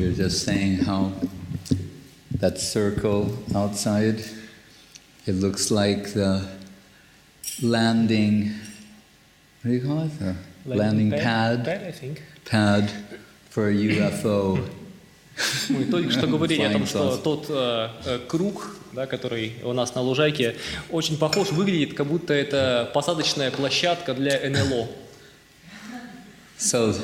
you're just saying how that circle outside, it looks like the landing, what do you call it? The landing pad, I think. Pad for a UFO. Мы только что говорили о том, что тот круг, да, который у нас на лужайке, очень похож, выглядит, как будто это посадочная площадка для НЛО. So,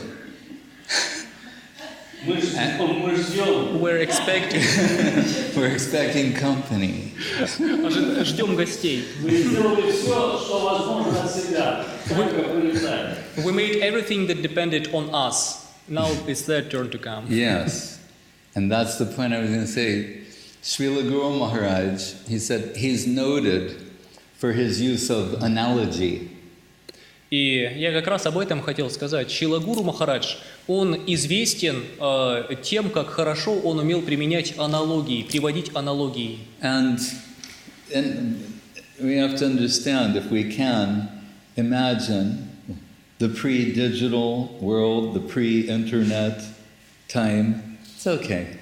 We're expecting company. Ждем гостей. We made everything that depended on us. Now it's their turn to come. Yes. And that's the point I was going to say. Srila Guru Maharaj, he said he's noted for his use of analogy. И я как раз об этом хотел сказать. Шрила Гуру Махарадж, он известен тем, как хорошо он умел применять аналогии, приводить аналогии. And we have to understand, if we can, imagine the pre-digital world, the pre-internet time. It's okay.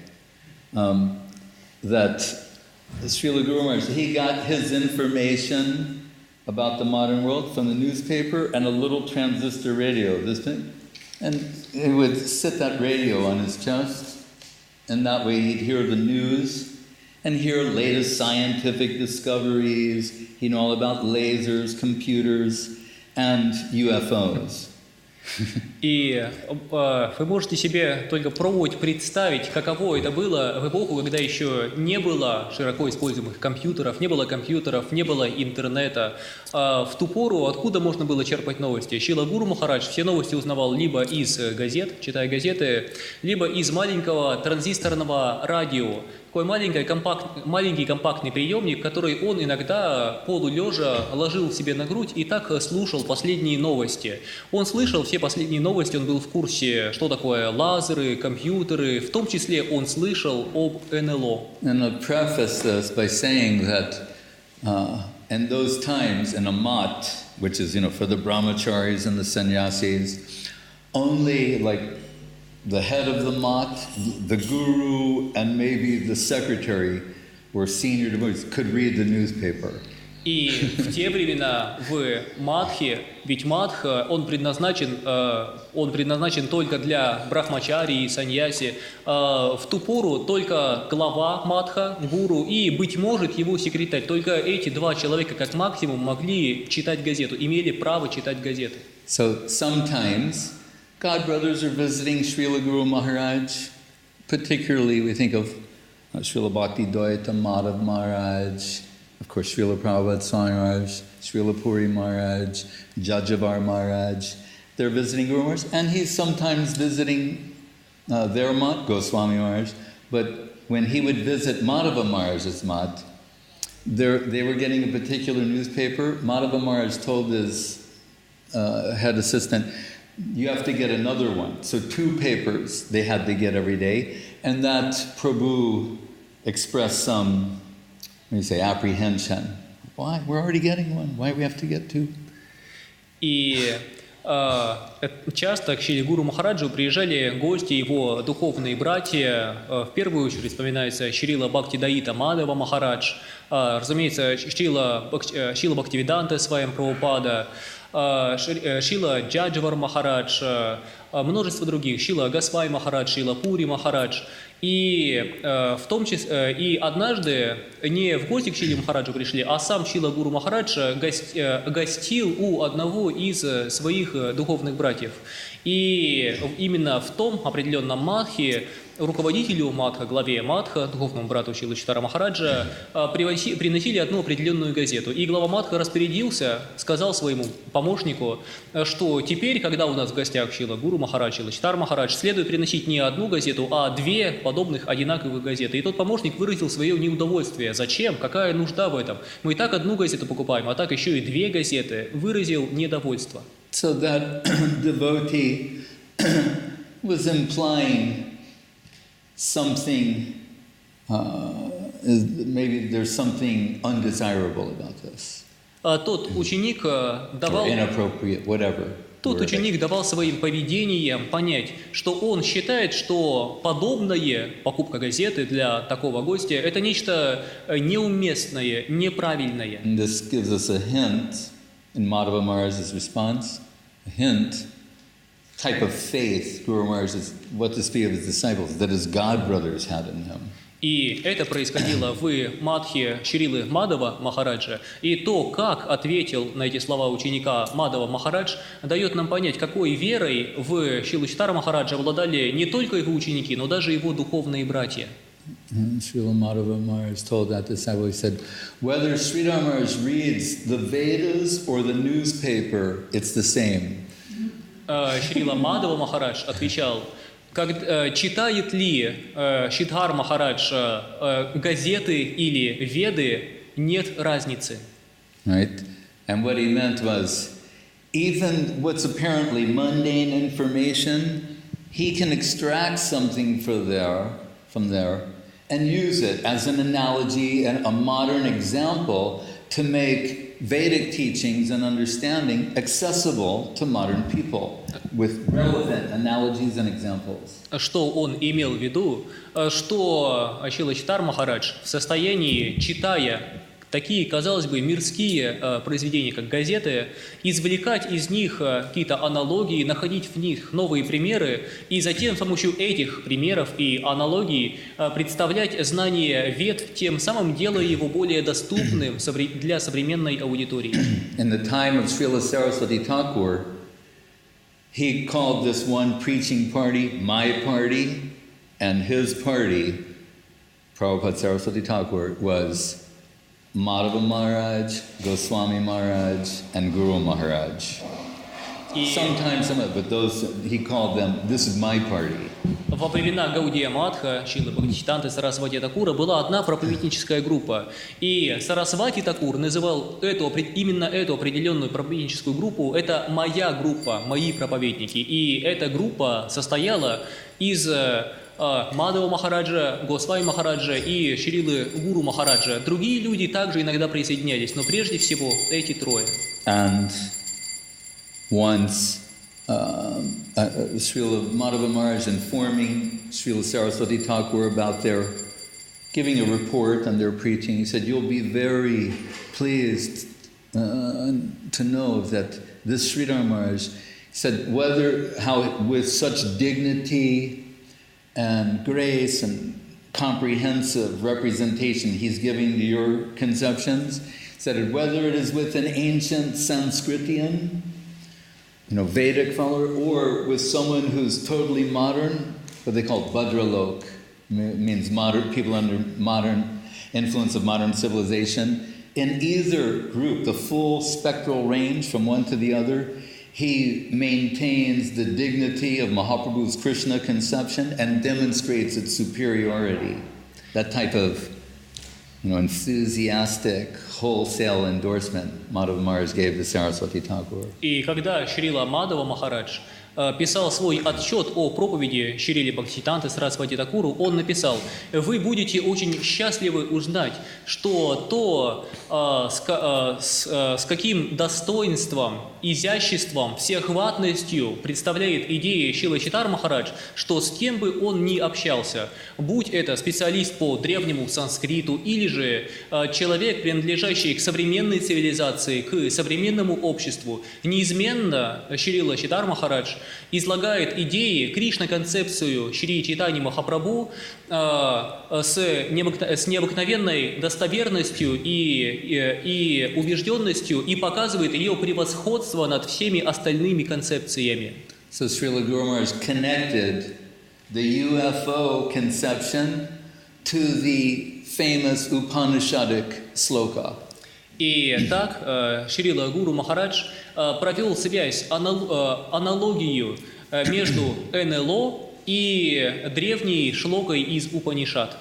That Srila Guru Maharaj, he got his information about the modern world from the newspaper and a little transistor radio, this thing. And he would sit that radio on his chest, and that way he'd hear the news and hear latest scientific discoveries, you know, all about lasers, computers, and UFOs. И вы можете себе только пробовать представить, каково это было в эпоху, когда еще не было широко используемых компьютеров, не было интернета. В ту пору откуда можно было черпать новости? Шрила Гуру Махарадж все новости узнавал либо из газет, читая газеты, либо из маленького транзисторного радио. Такой маленький компактный приемник, который он иногда полулежа ложил себе на грудь и так слушал последние новости. Он слышал все последние новости, он был в курсе, что такое лазеры, компьютеры, в том числе он слышал об НЛО. And I'll preface this by saying that in those times in a mat, which is, you know, for the brahmacharis and the sannyasis, only like the head of the mat, the guru, and maybe the secretary were senior devotees, could read the newspaper. И в те времена в Мадхе, ведь Мадха, он предназначен только для брахмачари и саньяси. В ту пору только глава Мадха, гуру и, быть может, его секретарь. Только эти два человека, как максимум, могли читать газету, имели право читать газеты. So sometimes God brothers are visiting Srila Guru Maharaj. Particularly, we think of Srila Bhakti Dvaita Madhav Maharaj, of course, Srila Prabhupada Swami Maharaj, Srila Puri Maharaj, Jajavar Maharaj. They're visiting Guru Maharaj, and he's sometimes visiting their mat, Goswami Maharaj. But when he would visit Madhava Maharaj's mat, they were getting a particular newspaper. Madhava Maharaj told his head assistant, you have to get another one. So 2 papers they had to get every day. And that Prabhu expressed some, apprehension. Why? We're already getting one. Why do we have to get 2? И часто к Шриле Гуру Махараджу приезжали гости, его духовные братья. В первую очередь вспоминается Шрила Бхактидаита Мадава Махарадж, разумеется, Шрила Бхактивиданта Свайам Прабхупада, Шрила Джаджавар Махарадж, множество других, Шрила Госвами Махарадж, Шрила Пури Махарадж. И в том числе, и однажды не в гости к Шриле Махараджу пришли, а сам Шрила Гуру Махарадж гостил у одного из своих духовных братьев. И именно в том определенном Мадхе руководителю Мадха, главе Мадха, духовному брату Шрилы Читара Махараджа, приносили одну определенную газету. И глава Мадха распорядился, сказал своему помощнику, что теперь, когда у нас в гостях Шрила Гуру Махарадж, Шрила Читар Махарадж, следует приносить не одну газету, а 2 подобных одинаковых газеты. И тот помощник выразил свое неудовольствие. Зачем? Какая нужда в этом? Мы и так одну газету покупаем, а так еще и 2 газеты. Выразил недовольство. So that devotee was implying something, maybe there's something undesirable about this. Тот ученик давал... Or inappropriate, whatever. Тот ученик давал своим поведением понять, что он считает, что подобное, покупка газеты для такого гостя, это нечто неуместное, неправильное. And this gives us a hint in Madhava Maharaj's response, a hint, type of faith Guru Maharaj is, what to speak of his disciples, that his god brothers had in him. И это происходило в Мадхе Шрилы Мадхава Махараджа. И то, как ответил на эти слова ученика Мадхава Махарадж, дает нам понять, какой верой в Шрилу Читара Махараджа обладали не только его ученики, но даже его духовные братья. Srila Madhava Maharaj told that disciple, he said, whether Sridhar Maharaj reads the Vedas or the newspaper, it's the same. Шрила Мадхава Махарадж отвечал, читает ли Шридхар Махарадж газеты или веды, нет разницы. Right? And what he meant was, even what's apparently mundane information, he can extract something from there and use it as an analogy and a modern example to make Vedic teachings and understanding accessible to modern people with relevant analogies and examples. Что он имел в виду? Что Шрила Читар Махарадж в состоянии, читая такие, казалось бы, мирские произведения, как газеты, извлекать из них какие-то аналогии, находить в них новые примеры, и затем с помощью этих примеров и аналогий представлять знания вед, тем самым делая его более доступным для современной аудитории. In the time of Srila Saraswati Thakur, he called this one preaching party my party, and his party, Prabhupada Saraswati Thakur, was Madhava Maharaj, Goswami Maharaj, and Guru Maharaj. Sometimes but those, he called them, this is my party. Во времена Гаудия Мадха, Шрилы Бхактисиданты Сарасвати Такура была одна проповедническая группа. И Сарасвати Такур называл именно эту определенную проповедническую группу, это моя группа, мои проповедники. И эта группа состояла из Мадхава Махараджа, Госвами Махараджа и Шрилы Гуру Махараджа. Другие люди также иногда присоединялись, но прежде всего эти трое. And once Srila Madhava Maharaj informing Srila Saraswati Thakur about their giving a report on their preaching, he said, you'll be very pleased to know that this Sridhar Maharaj said, how with such dignity and grace and comprehensive representation he's giving to your conceptions, said whether it is with an ancient Sanskritian, Vedic follower, or with someone who's totally modern, what they call Bhadralok, means modern people under modern influence of modern civilization. In either group, the full spectral range from one to the other, he maintains the dignity of Mahaprabhu's Krishna conception and demonstrates its superiority. That type of enthusiastic, wholesale endorsement Madhava Maharaj gave to Saraswati Thakur. И когда Шрила Мадхава Махарадж писал свой отчет о проповеди Шрилы Бхактисиданты Сарасвати Такуру, он написал: «Вы будете очень счастливы узнать, что то, с каким достоинством, изяществом, всеохватностью представляет идеи Шрилы Читар Махарадж, что с кем бы он ни общался, будь это специалист по древнему санскриту или же человек, принадлежащий к современной цивилизации, к современному обществу, неизменно Шрила Читар Махарадж излагает идеи, Кришна-концепцию Шри Чайтаньи Махапрабху с необыкновенной достоверностью и убежденностью и показывает ее превосходство над всеми остальными концепциями». So Srila Guru Maharaj connected the UFO conception to the famous Upanishadic sloka. И так Шрила Гуру Махарадж провел связь, аналогию между НЛО и древней шлокой из Упанишад.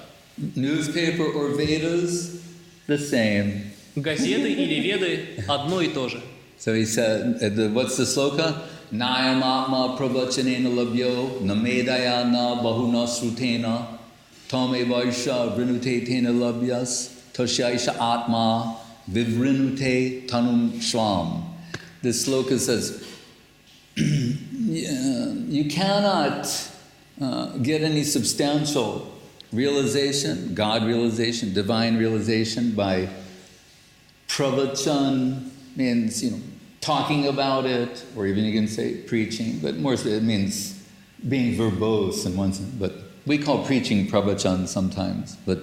Newspaper or Vedas, the same. Газеты или веды одно и то же. So he said, what's the sloka? Nayam atma pravachanena labhyo namedaya na bahuna srutena tome vaisha vrinute tena labhyas toshaisha atma vivrinute tanum swam. This sloka says, you cannot get any substantial realization, God realization, divine realization by pravachan, means, talking about it, or even you can say preaching, but more so it means being verbose in one sense. But we call preaching pravachan sometimes, but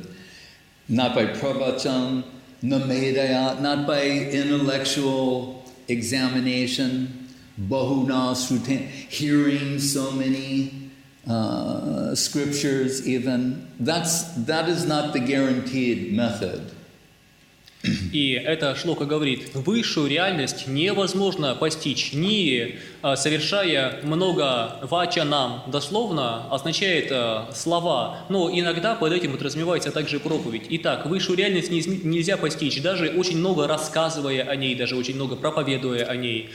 not by pravachan, namedaya, not by intellectual examination, bahuna sruten, hearing so many scriptures even. That is not the guaranteed method. И эта шлока говорит, высшую реальность невозможно постичь, не совершая много вачанам, дословно означает слова, но иногда под этим подразумевается также проповедь. Итак, высшую реальность нельзя постичь, даже очень много рассказывая о ней, даже очень много проповедуя о ней.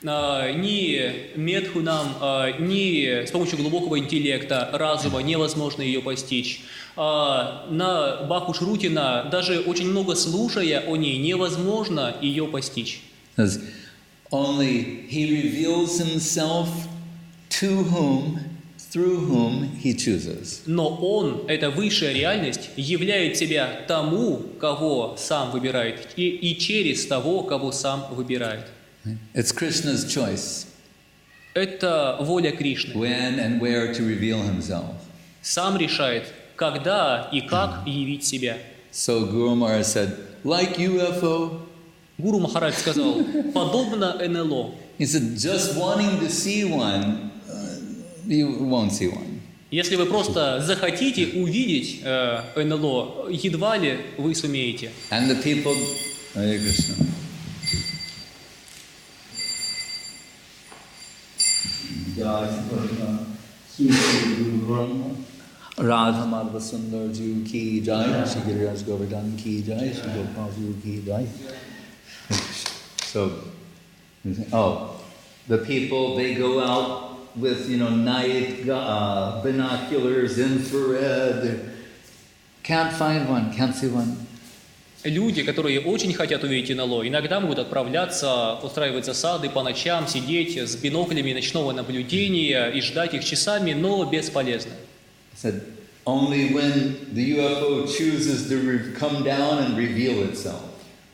Ни медхунам, ни с помощью глубокого интеллекта, разума невозможно ее постичь. На Бахушрутина, даже очень много слушая о ней, невозможно ее постичь. Only he reveals himself to whom, through whom he chooses. Но он, эта высшая реальность, являет себя тому, кого сам выбирает, и через того, кого сам выбирает. It's Krishna's choice. Это воля Кришны. When and where to reveal himself. Сам решает, когда и как явить себя. So Guru Maharaj said, like UFO. Гуру Махарадж сказал, подобно НЛО. He said, just wanting to see one, you won't see one. Если вы просто захотите увидеть НЛО, едва ли вы сумеете. And the people, Hare Krishna. Radha Madhava Sundar Ji ki jai, Shri Giriraj Govardhan ki jai, Shri Gopal Ji ki jai. So, the people, they go out with, night binoculars, infrared. Can't find one, can't see one. Люди, которые очень хотят увидеть НЛО, иногда могут отправляться, устраивать засады по ночам, сидеть с биноклями ночного наблюдения и ждать их часами, но бесполезно. Said, only when the UFO chooses to come down and reveal itself.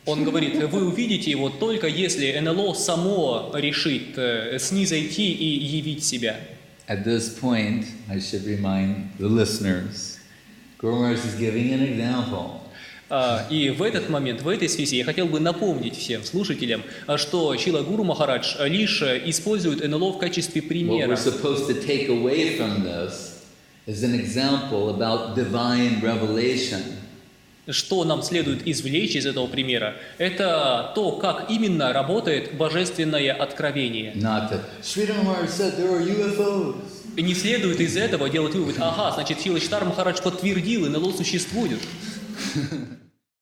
Он говорит, вы увидите его только если НЛО само решит снизойти и явить себя. At this point, I should remind the listeners, Guru Maharaj is giving an example. И в этот момент, в этой связи я хотел бы напомнить всем слушателям, что Шрила Гуру Махарадж лишь использует НЛО в качестве примера. What we're supposed to take away from this is an example about divine revelation. Что нам следует извлечь из этого примера, это то, как именно работает божественное откровение. Not that Sridhar Maharaj said there are UFOs. И не следует из этого делать вывод, ага, значит, Шрила Шридхар Махарадж подтвердил, НЛО существует.